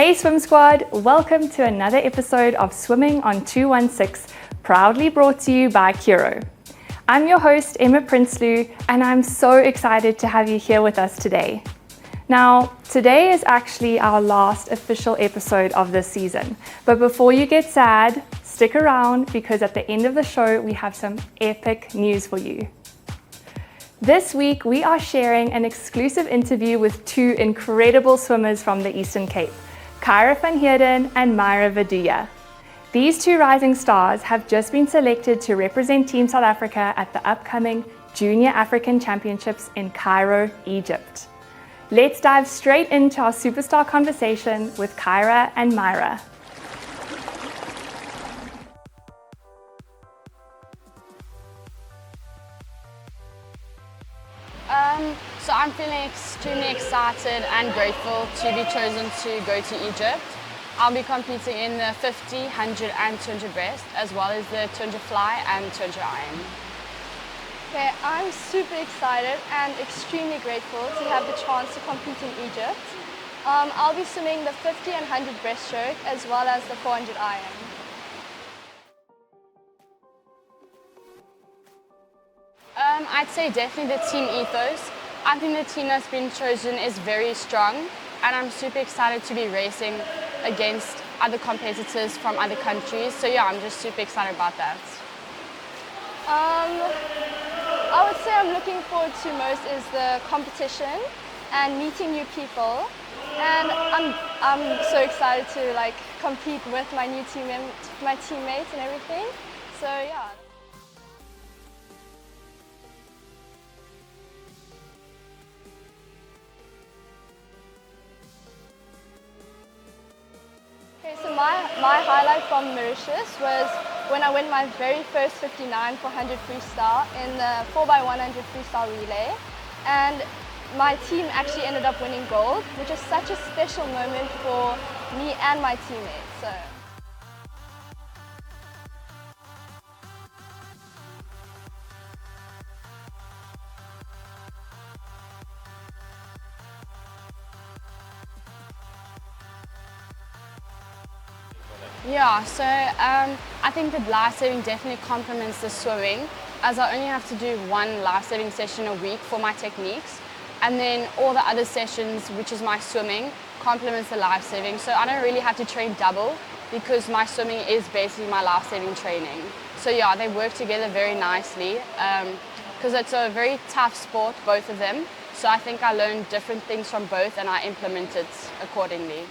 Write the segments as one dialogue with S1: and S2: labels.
S1: Hey Swim Squad, welcome to another episode of Swimming on 216, proudly brought to you by Curro. I'm your host Emma Prinsloo and I'm so excited to have you here with us today. Now, today is actually our last official episode of this season, but before you get sad, stick around because at the end of the show we have some epic news for you. This week we are sharing an exclusive interview with two incredible swimmers from the Eastern Cape, Kyra van Heerden and Myra Vaduya. These two rising stars have just been selected to represent Team South Africa at the upcoming Junior African Championships in Cairo, Egypt. Let's dive straight into our superstar conversation with Kyra and Myra.
S2: So I'm feeling extremely excited and grateful to be chosen to go to Egypt. I'll be competing in the 50, 100 and 200 breast, as well as the 200 fly and 200 iron.
S3: Okay, I'm super excited and extremely grateful to have the chance to compete in Egypt. I'll be swimming the 50 and 100 breaststroke, as well as the 400 iron.
S2: I'd say definitely the team ethos. I think the team that's been chosen is very strong and I'm super excited to be racing against other competitors from other countries. So yeah, I'm just super excited about that.
S3: I would say I'm looking forward to most is the competition and meeting new people. And I'm so excited to compete with my new teammates and everything. So yeah. Okay, so my highlight from Mauritius was when I won my very first 59 for 100 freestyle in the 4x100 freestyle relay. And my team actually ended up winning gold, which is such a special moment for me and my teammates. So.
S2: Yeah, so I think that life-saving definitely complements the swimming, as I only have to do one life-saving session a week for my techniques, and then all the other sessions, which is my swimming, complements the life-saving. So I don't really have to train double because my swimming is basically my life-saving training. So yeah, they work together very nicely because it's a very tough sport, both of them. So I think I learned different things from both and I implement it accordingly.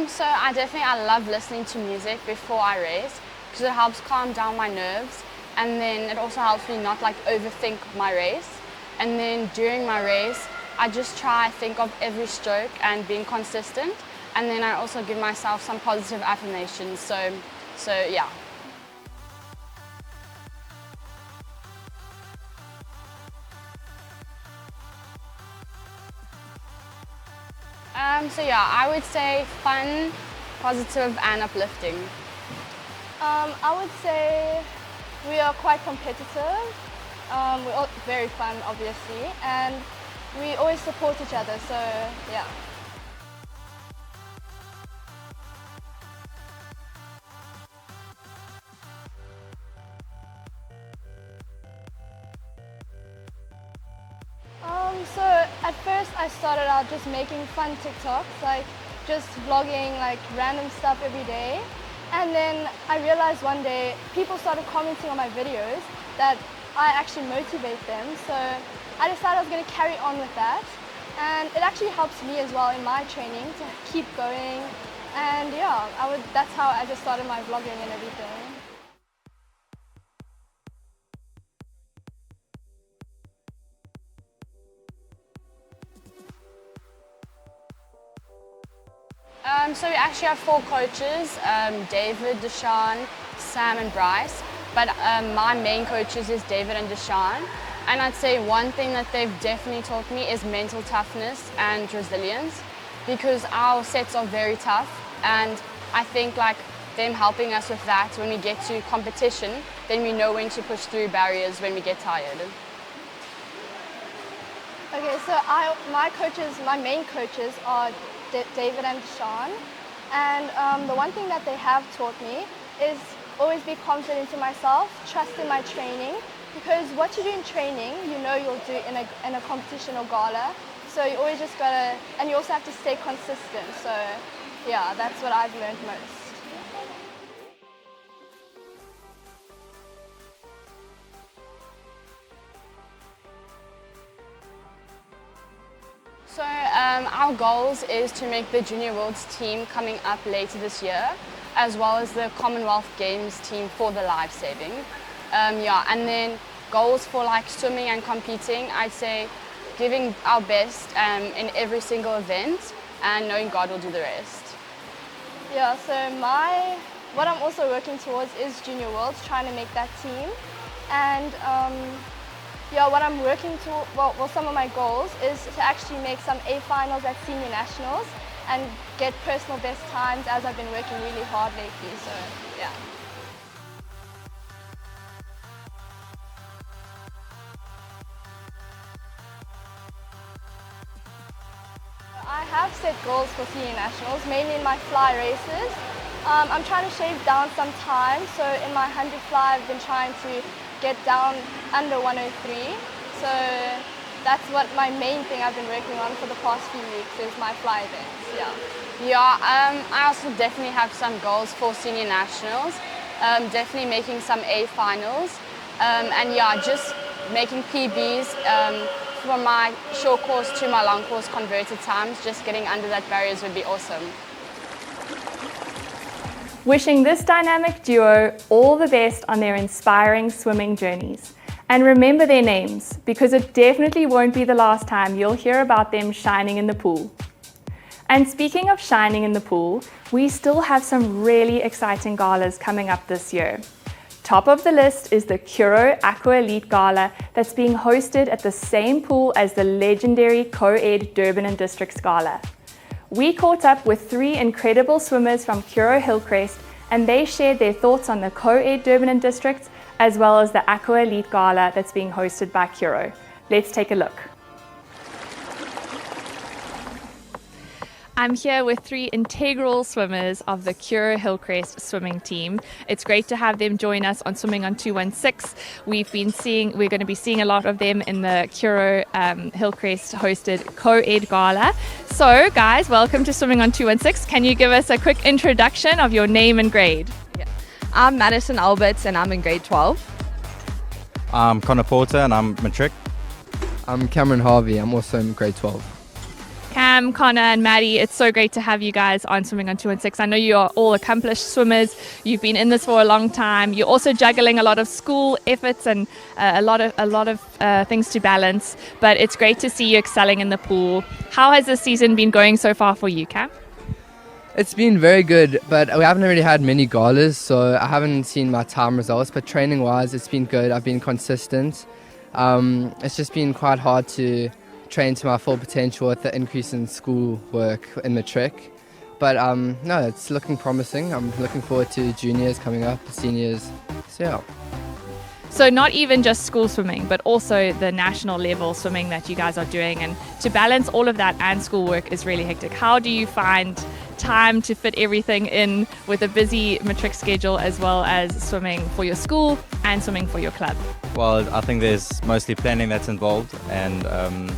S2: So I love listening to music before I race because it helps calm down my nerves, and then it also helps me not overthink my race. And then during my race, I just try to think of every stroke and being consistent, and then I also give myself some positive affirmations. So yeah. So yeah, I would say fun, positive and uplifting.
S3: I would say we are quite competitive. We're all very fun, obviously, and we always support each other, so yeah. So at first I started out just making fun TikToks, just vlogging random stuff every day. And then I realized one day people started commenting on my videos that I actually motivate them. So I decided I was going to carry on with that. And it actually helps me as well in my training to keep going. And yeah, that's how I just started my vlogging and everything.
S2: So we actually have 4 coaches, David, Deshaun, Sam and Bryce, but my main coaches is David and Deshaun. And I'd say one thing that they've definitely taught me is mental toughness and resilience. because our sets are very tough, and I think like them helping us with that when we get to competition, then we know when to push through barriers when we get tired.
S3: Okay, so my main coaches are David and Sean, and the one thing that they have taught me is always be confident in myself, trust in my training, because what you do in training, you know you'll do in a competition or gala. So you always just gotta, and you also have to stay consistent. So yeah, that's what I've learned most.
S2: So our goals is to make the Junior Worlds team coming up later this year, as well as the Commonwealth Games team for the live saving. And then goals for like swimming and competing, I'd say giving our best in every single event and knowing God will do the rest.
S3: Yeah, so what I'm also working towards is Junior Worlds, trying to make that team. And what I'm working to, some of my goals is to actually make some A finals at senior nationals and get personal best times, as I've been working really hard lately, so yeah. I have set goals for senior nationals, mainly in my fly races. I'm trying to shave down some time, so in my 100 fly I've been trying to get down under 103. So that's what my main thing I've been working on for the past few weeks is my fly events,
S2: I also definitely have some goals for senior nationals, definitely making some A finals, just making PBs from my short course to my long course converted times, just getting under that barriers would be awesome.
S1: Wishing this dynamic duo all the best on their inspiring swimming journeys. And remember their names, because it definitely won't be the last time you'll hear about them shining in the pool. And speaking of shining in the pool, we still have some really exciting galas coming up this year. Top of the list is the Curro Aqua Elite Gala that's being hosted at the same pool as the legendary Co-Ed Durban and Districts Gala. We caught up with 3 incredible swimmers from Curro Hillcrest, and they shared their thoughts on the Co-Ed Durban and Districts as well as the Aqua Elite Gala that's being hosted by Curro. Let's take a look. I'm here with 3 integral swimmers of the Curro Hillcrest swimming team. It's great to have them join us on Swimming on 216. We're going to be seeing a lot of them in the Curro Hillcrest hosted Co-Ed Gala. So guys, welcome to Swimming on 216. Can you give us a quick introduction of your name and grade?
S4: Yeah. I'm Madison Alberts and I'm in grade 12.
S5: I'm Connor Porter and I'm matric.
S6: I'm Cameron Harvey. I'm also in grade 12.
S1: Cam, Connor and Maddie, it's so great to have you guys on Swimming on 216. I know you are all accomplished swimmers. You've been in this for a long time. You're also juggling a lot of school efforts and a lot of things to balance. But it's great to see you excelling in the pool. How has this season been going so far for you, Cam?
S6: It's been very good, but we haven't really had many galas, so I haven't seen my time results. But training-wise, it's been good. I've been consistent. It's just been quite hard to train to my full potential with the increase in school work in matric. But no, it's looking promising. I'm looking forward to juniors coming up, seniors. So yeah.
S1: So not even just school swimming, but also the national level swimming that you guys are doing. And to balance all of that and schoolwork is really hectic. How do you find time to fit everything in with a busy matric schedule as well as swimming for your school and swimming for your club?
S5: Well, I think there's mostly planning that's involved and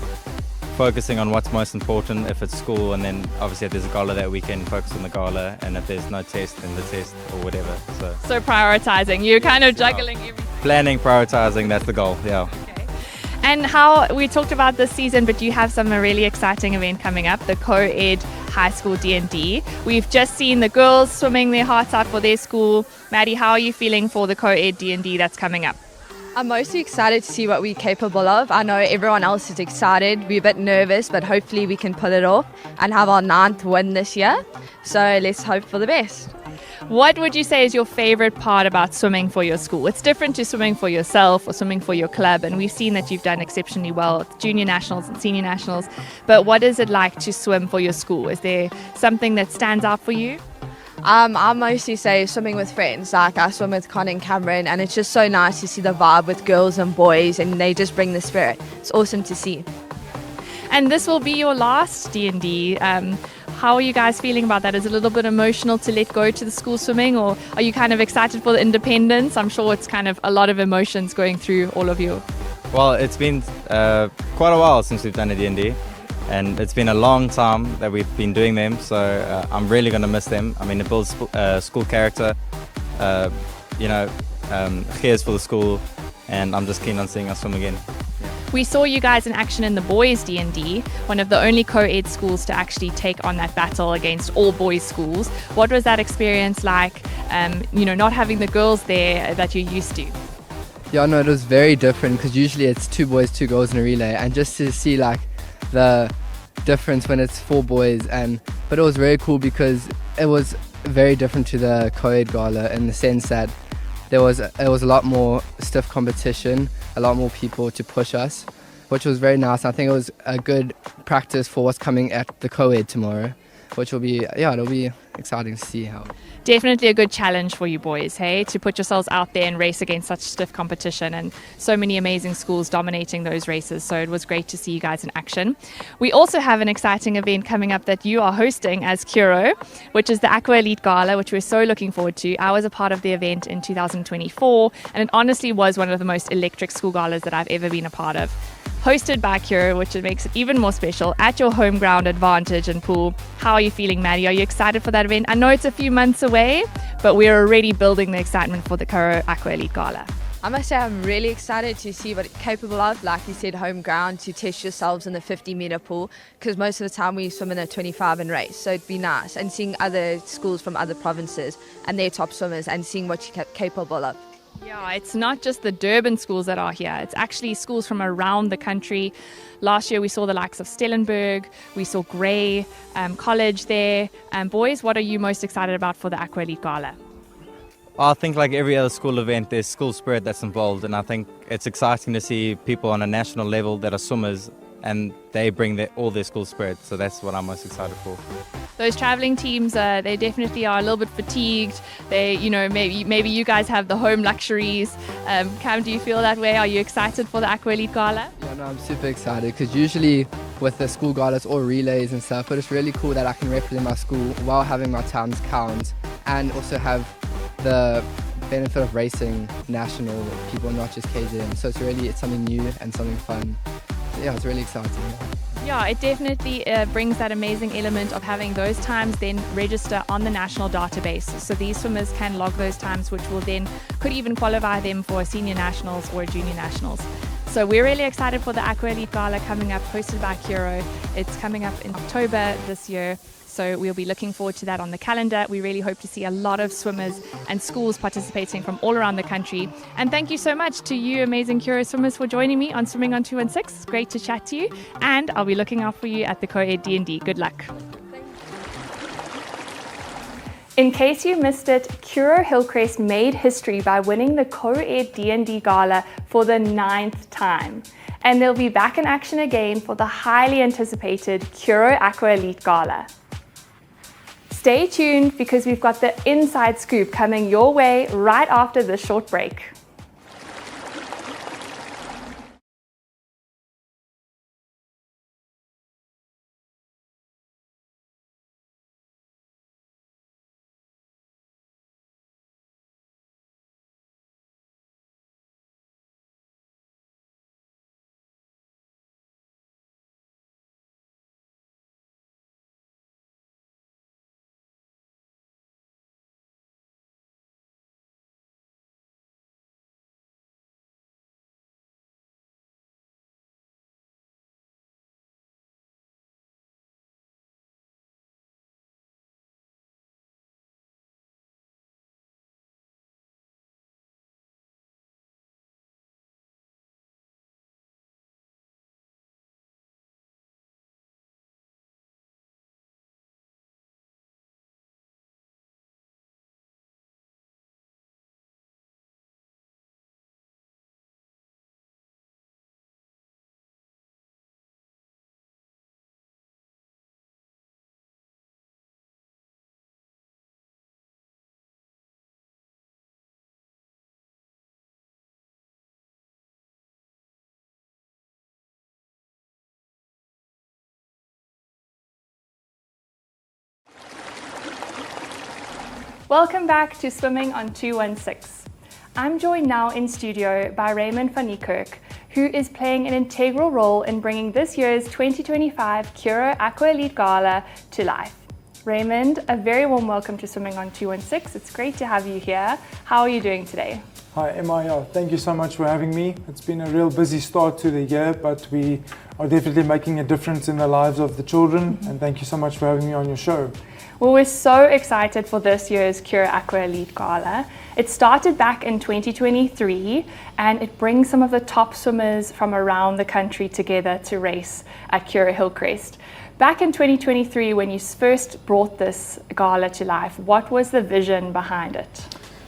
S5: focusing on what's most important if it's school, and then obviously if there's a gala that weekend, focus on the gala, and if there's no test, then the test or whatever. So prioritizing, you're kind of juggling everything. Planning, prioritizing, that's the goal, yeah.
S1: Okay. And how, we talked about this season, but you have some really exciting event coming up, the Co-Ed High School D&D. We've just seen the girls swimming their hearts out for their school. Maddie, how are you feeling for the Co-Ed D&D that's coming up?
S4: I'm mostly excited to see what we're capable of. I know everyone else is excited. We're a bit nervous, but hopefully we can pull it off and have our 9th win this year. So let's hope for the best.
S1: What would you say is your favorite part about swimming for your school? It's different to swimming for yourself or swimming for your club, and we've seen that you've done exceptionally well at junior nationals and senior nationals. But what is it like to swim for your school? Is there something that stands out for you?
S4: I mostly say swimming with friends. Like I swim with Con and Cameron, and it's just so nice to see the vibe with girls and boys, and they just bring the spirit. It's awesome to see.
S1: And this will be your last D&D. How are you guys feeling about that? Is it a little bit emotional to let go to the school swimming, or are you kind of excited for the independence? I'm sure it's kind of a lot of emotions going through all of you.
S5: Well, it's been quite a while since we've done a D&D, and it's been a long time that we've been doing them, so I'm really going to miss them. I mean, it builds school character, cheers for the school, and I'm just keen on seeing us swim again.
S1: We saw you guys in action in the boys D&D, one of the only co-ed schools to actually take on that battle against all boys schools. What was that experience like, not having the girls there that you're used to?
S6: Yeah, no, it was very different because usually it's 2 boys, 2 girls in a relay, and just to see like the difference when it's 4 boys, but it was very cool because it was very different to the co-ed gala in the sense that it was a lot more stiff competition, a lot more people to push us, which was very nice. I think it was a good practice for what's coming at the co-ed tomorrow, which will be, it'll be exciting to see how.
S1: Definitely a good challenge for you boys, hey, to put yourselves out there and race against such stiff competition, and so many amazing schools dominating those races. So it was great to see you guys in action. We also have an exciting event coming up that you are hosting as Curro, which is the Aqua Elite Gala, which we're so looking forward to. I was a part of the event in 2024, and it honestly was one of the most electric school galas that I've ever been a part of. Hosted by Curro, which makes it even more special, at your home ground advantage and pool. How are you feeling, Maddie? Are you excited for that event? I know it's a few months away, but we're already building the excitement for the Curro Aqua Elite Gala.
S4: I must say I'm really excited to see what it's capable of. Like you said, home ground, to test yourselves in the 50-meter pool, because most of the time we swim in a 25 and race. So it'd be nice, and seeing other schools from other provinces and their top swimmers and seeing what you're capable of.
S1: Yeah, it's not just the Durban schools that are here. It's actually schools from around the country. Last year we saw the likes of Stellenberg, we saw Grey College there. Boys, what are you most excited about for the Aqua Elite Gala?
S5: I think like every other school event, there's school spirit that's involved, and I think it's exciting to see people on a national level that are swimmers, and they bring all their school spirit, so that's what I'm most excited for.
S1: Those traveling teams, they definitely are a little bit fatigued. They, maybe you guys have the home luxuries. Cam, do you feel that way? Are you excited for the Aqua Elite Gala?
S6: Yeah, no, I'm super excited because usually with the school galas or relays and stuff, but it's really cool that I can represent my school while having my times count and also have the benefit of racing national people, not just KZN. So it's something new and something fun. So yeah, it's really exciting.
S1: Yeah, it definitely brings that amazing element of having those times then register on the national database. So these swimmers can log those times, which will then could even qualify them for senior nationals or junior nationals. So we're really excited for the Aqua Elite Gala coming up, hosted by Curro. It's coming up in October this year. So we'll be looking forward to that on the calendar. We really hope to see a lot of swimmers and schools participating from all around the country. And thank you so much to you amazing Curro swimmers for joining me on Swimming on 216. It's great to chat to you. And I'll be looking out for you at the co-ed D&D. Good luck. In case you missed it, Curro Hillcrest made history by winning the co-ed D&D Gala for the 9th time. And they'll be back in action again for the highly anticipated Curro Aqua Elite Gala. Stay tuned because we've got the inside scoop coming your way right after this short break. Welcome back to Swimming on 216. I'm joined now in studio by Raymond van Niekerk, who is playing an integral role in bringing this year's 2025 Curro Aqua Elite Gala to life. Raymond, a very warm welcome to Swimming on 216. It's great to have you here. How are you doing today?
S7: Hi Emma, thank you so much for having me. It's been a real busy start to the year, but we are definitely making a difference in the lives of the children, and thank you so much for having me on your show.
S1: Well, we're so excited for this year's Curro Aqua Elite Gala. It started back in 2023 and it brings some of the top swimmers from around the country together to race at Curro Hillcrest. Back in 2023, when you first brought this gala to life, what was the vision behind it?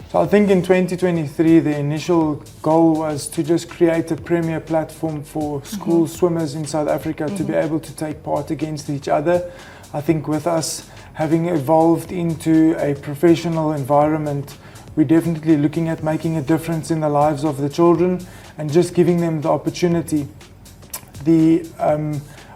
S7: So I think in 2023, the initial goal was to just create a premier platform for school swimmers in South Africa to be able to take part against each other. I think with us having evolved into a professional environment, we're definitely looking at making a difference in the lives of the children and just giving them the opportunity. The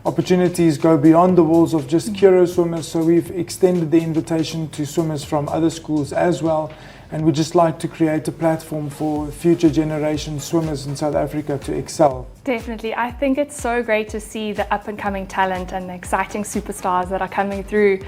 S7: opportunities go beyond the walls of just Curro swimmers, so we've extended the invitation to swimmers from other schools as well, and we'd just like to create a platform for future generation swimmers in South Africa to excel.
S1: Definitely. I think it's so great to see the up-and-coming talent and the exciting superstars that are coming through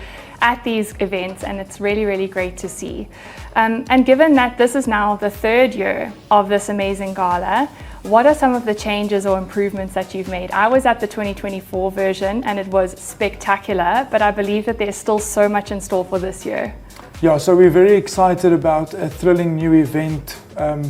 S1: at these events, and it's really, really great to see. And given that this is now the third year of this amazing gala, what are some of the changes or improvements that you've made? I was at the 2024 version and it was spectacular, but I believe that there's still so much in store for this year.
S7: Yeah, so we're very excited about a thrilling new event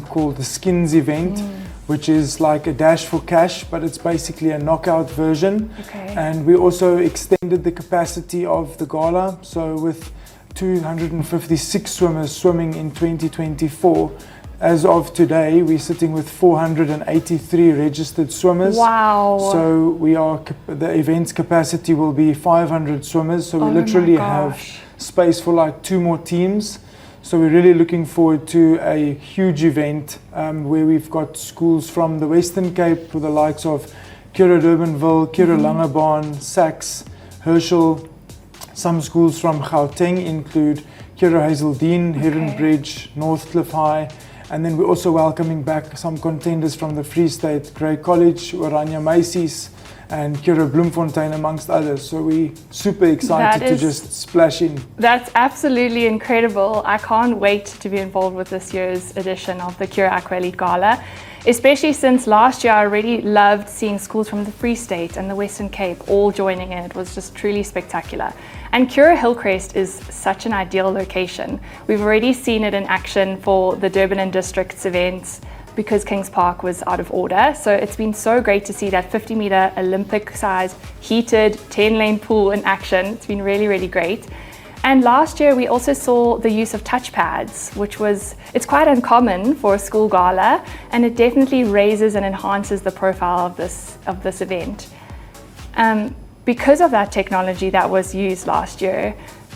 S7: called the Skins event, which is like a dash for cash, but it's basically a knockout version.
S1: Okay.
S7: And we also extended the capacity of the gala, so with 256 swimmers swimming in 2024. As of today, we're sitting with 483 registered swimmers.
S1: Wow.
S7: So the event's capacity will be 500 swimmers. So we
S1: Oh my
S7: literally
S1: gosh.
S7: have space for like 2 more teams. So we're really looking forward to a huge event where we've got schools from the Western Cape with the likes of Curro Durbanville, Curro Langebaan, Sax, Herschel. Some schools from Gauteng include Curro Hazeldean, Heronbridge, Northcliffe High. And then we're also welcoming back some contenders from the Free State, Grey College, Oranje Meisies, and Curro Bloemfontein, amongst others. So we're super excited to just splash in.
S1: That's absolutely incredible. I can't wait to be involved with this year's edition of the Curro Aqua Elite Gala, especially since last year I really loved seeing schools from the Free State and the Western Cape all joining in. It was just truly spectacular. And Curro Hillcrest is such an ideal location. We've already seen it in action for the Durban and Districts events because Kings Park was out of order. So it's been so great to see that 50-meter Olympic size heated 10-lane pool in action. It's been really, really great. And last year we also saw the use of touch pads, it's quite uncommon for a school gala, and it definitely raises and enhances the profile of this event. Because of that technology that was used last year,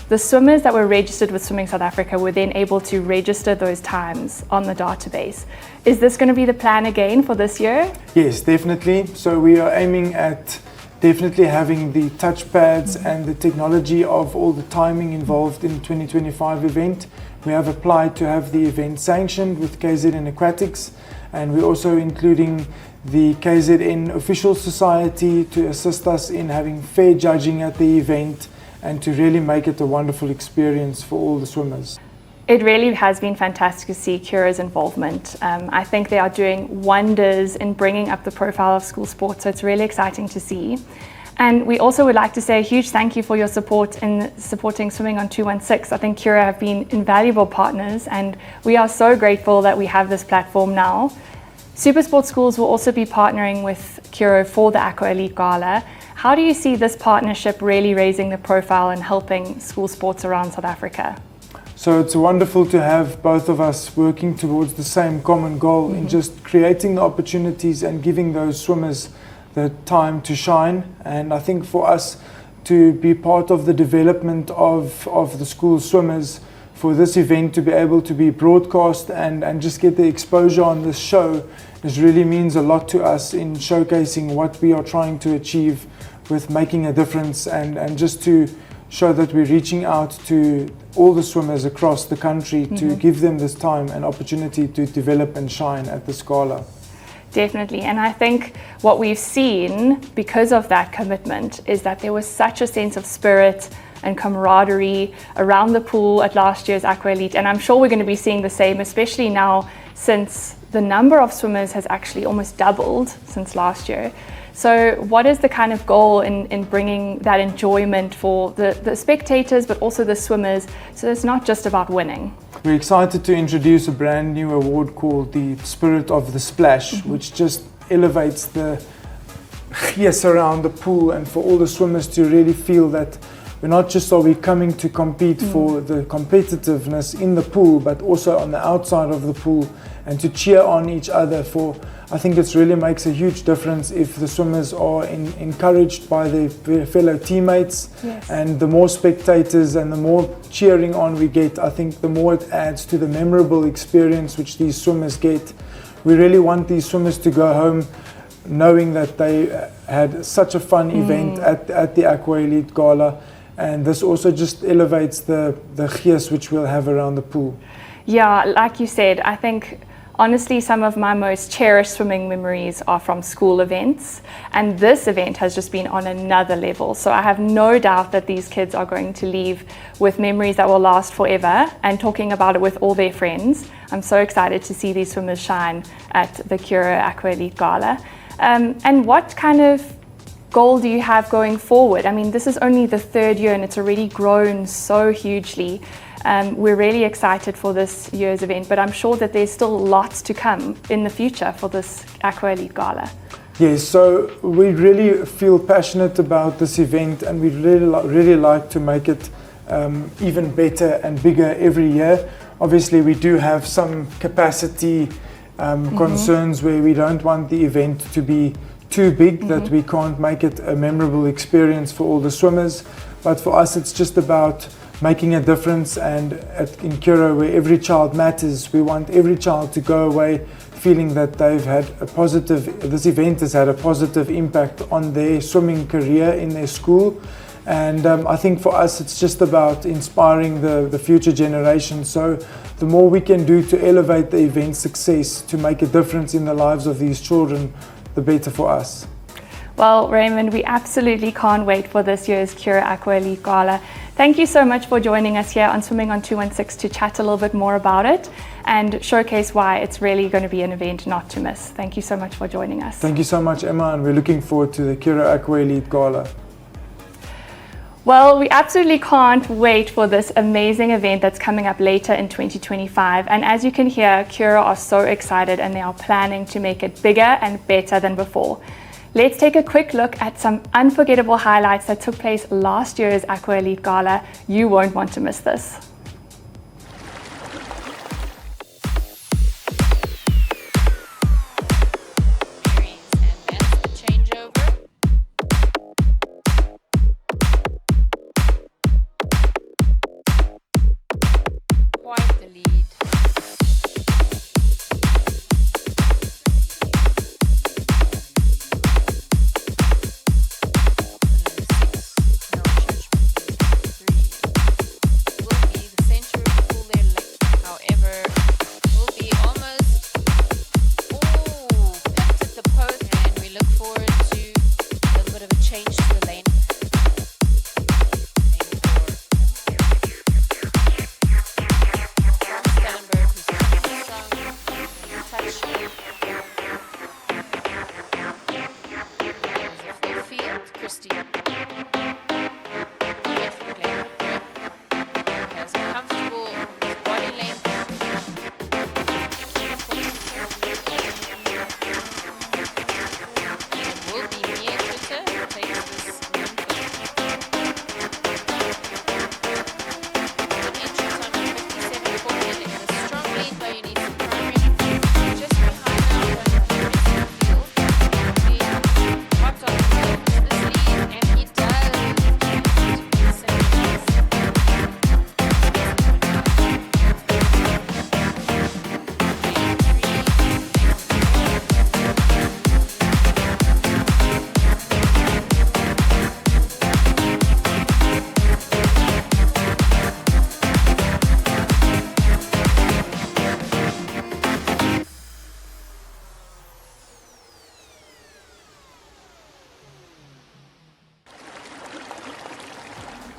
S1: the swimmers that were registered with Swimming South Africa were then able to register those times on the database. Is this going to be the plan again for this year?
S7: Yes, definitely. So we are aiming at definitely having the touch pads and the technology of all the timing involved in the 2025 event. We have applied to have the event sanctioned with KZN Aquatics, and we're also including the KZN Official Society to assist us in having fair judging at the event and to really make it a wonderful experience for all the swimmers.
S1: It really has been fantastic to see Curro's involvement. I think they are doing wonders in bringing up the profile of school sports, so it's really exciting to see. And we also would like to say a huge thank you for your support in supporting Swimming on 216. I think Curro have been invaluable partners, and we are so grateful that we have this platform now. SuperSport schools will also be partnering with Curro for the Aqua Elite Gala. How do you see this partnership really raising the profile and helping school sports around South Africa?
S7: So it's wonderful to have both of us working towards the same common goal in just creating the opportunities and giving those swimmers the time to shine. And I think for us to be part of the development of the school swimmers, for this event to be able to be broadcast and just get the exposure on this show, this really means a lot to us in showcasing what we are trying to achieve with making a difference and just to show that we're reaching out to all the swimmers across the country to give them this time and opportunity to develop and shine at this gala.
S1: Definitely. And I think what we've seen because of that commitment is that there was such a sense of spirit and camaraderie around the pool at last year's Aqua Elite. And I'm sure we're going to be seeing the same, especially now since the number of swimmers has actually almost doubled since last year. So what is the kind of goal in bringing that enjoyment for the spectators, but also the swimmers, so it's not just about winning?
S7: We're excited to introduce a brand new award called the Spirit of the Splash, which just elevates the yes around the pool and for all the swimmers to really feel that we're not just are we coming to compete for the competitiveness in the pool, but also on the outside of the pool, and to cheer on each other for. I think it really makes a huge difference if the swimmers are encouraged by their fellow teammates.
S1: Yes.
S7: And the more spectators and the more cheering on we get, I think the more it adds to the memorable experience which these swimmers get. We really want these swimmers to go home knowing that they had such a fun event at the Aqua Elite Gala, and this also just elevates the gees which we'll have around the pool.
S1: Yeah, like you said, I think honestly, some of my most cherished swimming memories are from school events, and this event has just been on another level. So I have no doubt that these kids are going to leave with memories that will last forever and talking about it with all their friends. I'm so excited to see these swimmers shine at the Curro Aqua Elite Gala. And what kind of goal do you have going forward? I mean, this is only the third year and it's already grown so hugely. We're really excited for this year's event, but I'm sure that there's still lots to come in the future for this Aqua Elite Gala.
S7: Yes, so we really feel passionate about this event, and we'd really like to make it even better and bigger every year. Obviously, we do have some capacity concerns where we don't want the event to be too big that we can't make it a memorable experience for all the swimmers. But for us, it's just about making a difference, and in Curro, where every child matters, we want every child to go away feeling that they've had this event has had a positive impact on their swimming career in their school. And I think for us, it's just about inspiring the future generation. So the more we can do to elevate the event's success, to make a difference in the lives of these children, the better for us.
S1: Well, Raymond, we absolutely can't wait for this year's Curro Aqua Elite Gala. Thank you so much for joining us here on Swimming on 216 to chat a little bit more about it and showcase why it's really going to be an event not to miss. Thank you so much for joining us.
S7: Thank you so much, Emma, and we're looking forward to the Curro Aqua Elite Gala.
S1: Well, we absolutely can't wait for this amazing event that's coming up later in 2025. And as you can hear, Curro are so excited and they are planning to make it bigger and better than before. Let's take a quick look at some unforgettable highlights that took place last year's Aqua Elite Gala. You won't want to miss this.
S4: Quite the lead.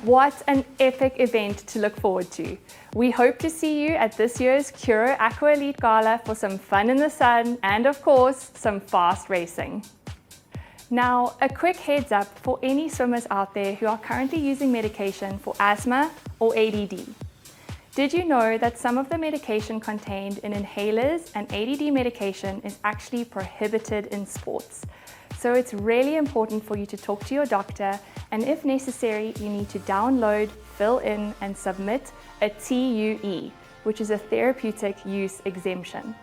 S1: What an epic event to look forward to. We hope to see you at this year's Curro Aqua Elite Gala for some fun in the sun and, of course, some fast racing. Now, a quick heads up for any swimmers out there who are currently using medication for asthma or ADD. Did you know that some of the medication contained in inhalers and ADD medication is actually prohibited in sports? So it's really important for you to talk to your doctor, and if necessary, you need to download, fill in, and submit a TUE, which is a therapeutic use exemption.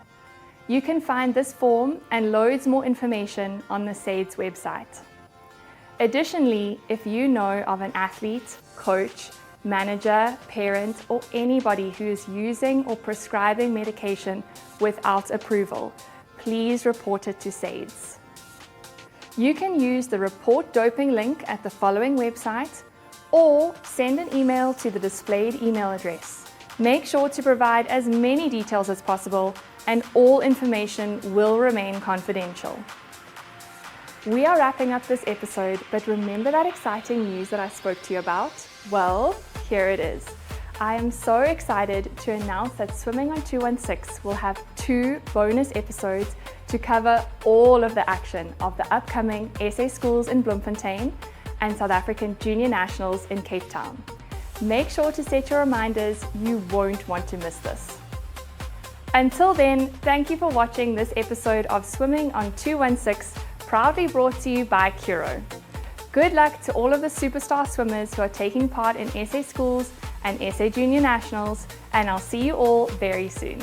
S1: You can find this form and loads more information on the SAID's website. Additionally, if you know of an athlete, coach, manager, parent, or anybody who is using or prescribing medication without approval, please report it to SAID's. You can use the report doping link at the following website or send an email to the displayed email address. Make sure to provide as many details as possible, and all information will remain confidential. We are wrapping up this episode, but remember that exciting news that I spoke to you about? Well, here it is. I am so excited to announce that Swimming on 216 will have 2 bonus episodes to cover all of the action of the upcoming SA Schools in Bloemfontein and South African Junior Nationals in Cape Town. Make sure to set your reminders, you won't want to miss this. Until then, thank you for watching this episode of Swimming on 216, proudly brought to you by Curro. Good luck to all of the superstar swimmers who are taking part in SA Schools and SA Junior Nationals, and I'll see you all very soon.